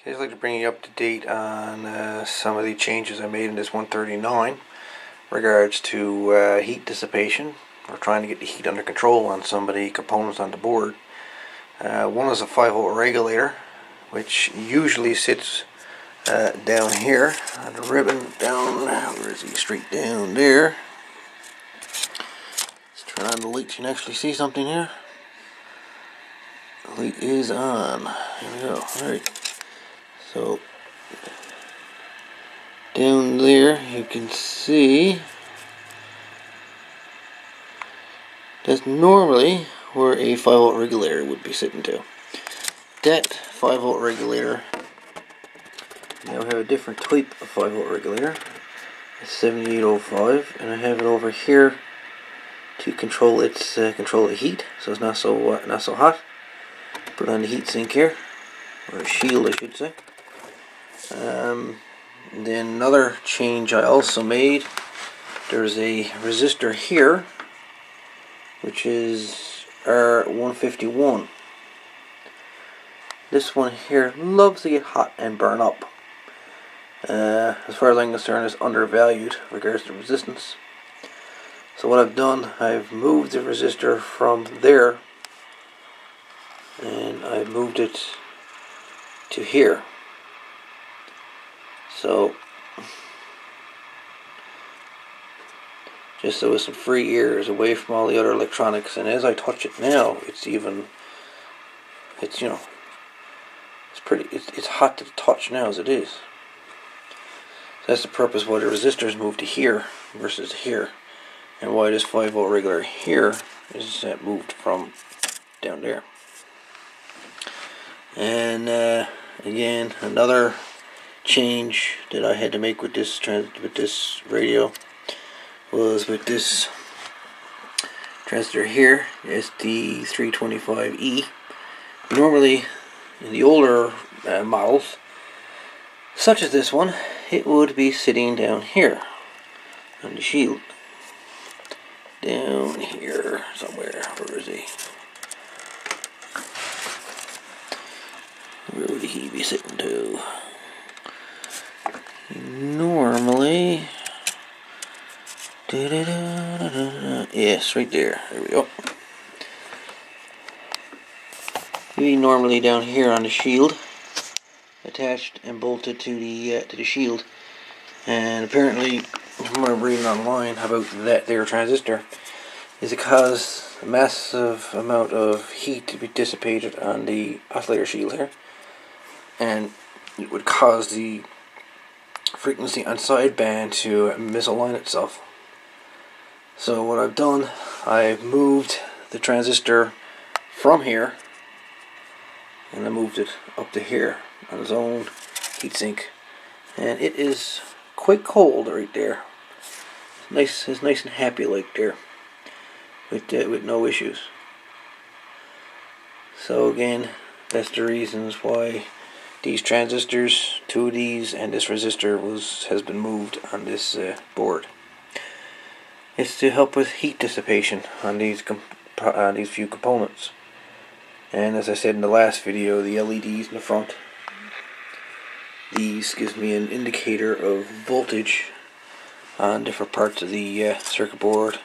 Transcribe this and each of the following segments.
I'd just like to bring you up to date on some of the changes I made in this 139 regards to heat dissipation. We're trying to get the heat under control on some of the components on the board. One is a 5-volt regulator, which usually sits down here on the ribbon down, where is he, straight down there. Let's turn on the light so you can actually see something here. The light is on. Here we go. Alright. So, down there you can see that's normally where a 5-volt regulator would be sitting to. That 5-volt regulator, now I have a different type of 5-volt regulator. It's 7805, and I have it over here to control its control the heat, so it's not so hot. Put on the heat sink here, or a shield, I should say. Then another change I also made, there's a resistor here, which is R151. This one here loves to get hot and burn up. As far as I'm concerned, it's undervalued in regards to resistance. So what I've done, I've moved the resistor from there, and I've moved it to here. So, just so it's some free ears away from all the other electronics. And as I touch it now, it's hot to the touch now as it is. So that's the purpose why the resistors moved to here versus here, and why this 5-volt regulator here is moved from down there. And again, another change that I had to make with this radio was with this transistor here. It's the 325E. Normally, in the older models, such as this one, it would be sitting down here on the shield. Down here somewhere. Where is he? Where would he be sitting to? Normally, yes, right there. There we go. He'd be normally down here on the shield, attached and bolted to the shield. And apparently, from what I'm reading online about that there transistor, is it caused a massive amount of heat to be dissipated on the oscillator shield here, and it would cause the frequency on sideband to misalign itself. So what I've done, I've moved the transistor from here, and I moved it up to here on its own heatsink, and it is quite cold right there. It's nice and happy like there, with no issues. So again, that's the reasons why these transistors, 2 of these, and this resistor has been moved on this board. It's to help with heat dissipation on these few components. And as I said in the last video, the LEDs in the front, these gives me an indicator of voltage on different parts of the circuit board,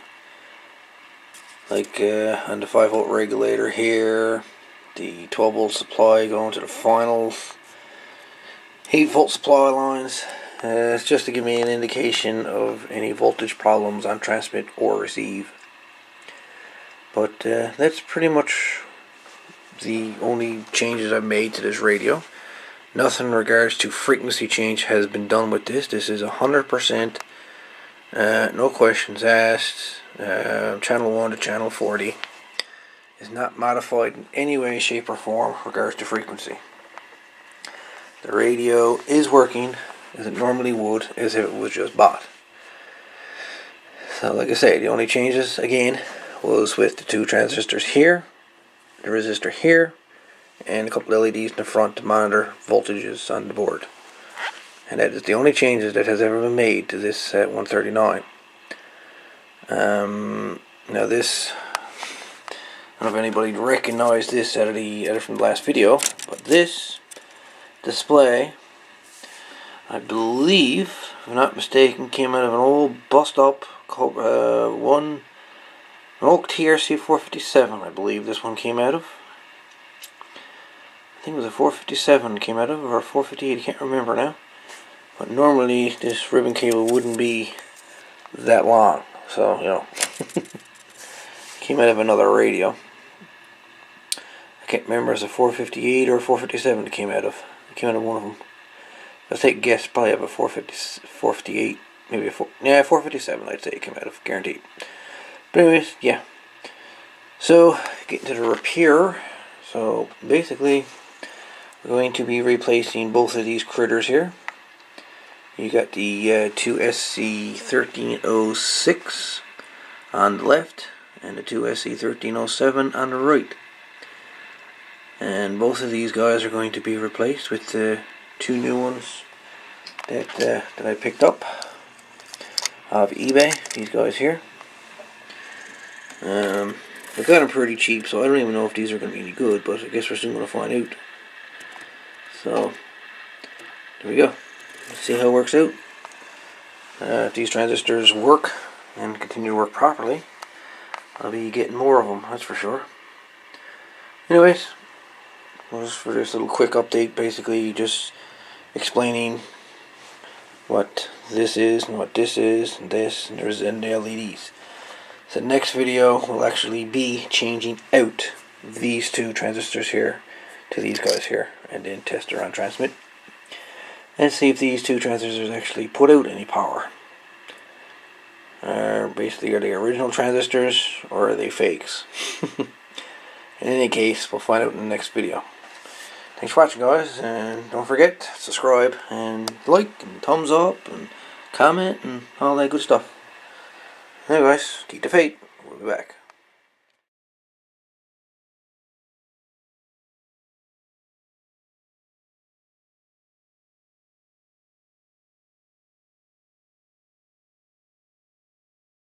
like on the 5-volt regulator here, the 12-volt supply going to the finals, 8-volt supply lines. It's just to give me an indication of any voltage problems on transmit or receive. But that's pretty much the only changes I've made to this radio. Nothing in regards to frequency change has been done with this. This is 100%, no questions asked, channel 1 to channel 40. Is not modified in any way, shape, or form in regards to frequency. The radio is working as it normally would, as if it was just bought. So like I say, the only changes again was with the 2 transistors here, the resistor here, and a couple of LEDs in the front to monitor voltages on the board. And that is the only changes that has ever been made to this 139. Now this, I don't know if anybody recognized this from the last video, but this display, I believe, if I'm not mistaken, came out of an old bust-up Cobra, an old TRC 457, I believe this one came out of. I think it was a 457 it came out of, or a 458, I can't remember now. But normally this ribbon cable wouldn't be that long, so, you know. Came out of another radio. I can't remember if it was a 458 or a 457 it came out of. It came out of one of them. I'll take a guess, probably have a 458, maybe a 457 I'd say it came out of, guaranteed. But anyways, yeah. So, getting to the repair. So, basically, we're going to be replacing both of these critters here. You got the two SC1306 on the left, and the two SC1307 on the right. And both of these guys are going to be replaced with the two new ones that I picked up off eBay. These guys here. I got them pretty cheap, so I don't even know if these are going to be any good, but I guess we're soon going to find out. So, there we go. Let's see how it works out. If these transistors work and continue to work properly, I'll be getting more of them, that's for sure. Anyways, just for this little quick update, basically just explaining what this is and what this is and this, and there's the LEDs. So the next video will actually be changing out these two transistors here to these guys here, and then test around transmit and see if these two transistors actually put out any power. Basically, are they original transistors or are they fakes? In any case, we'll find out in the next video. Thanks for watching, guys, and don't forget to subscribe and like and thumbs up and comment and all that good stuff. Anyway, guys, keep the faith. We'll be back.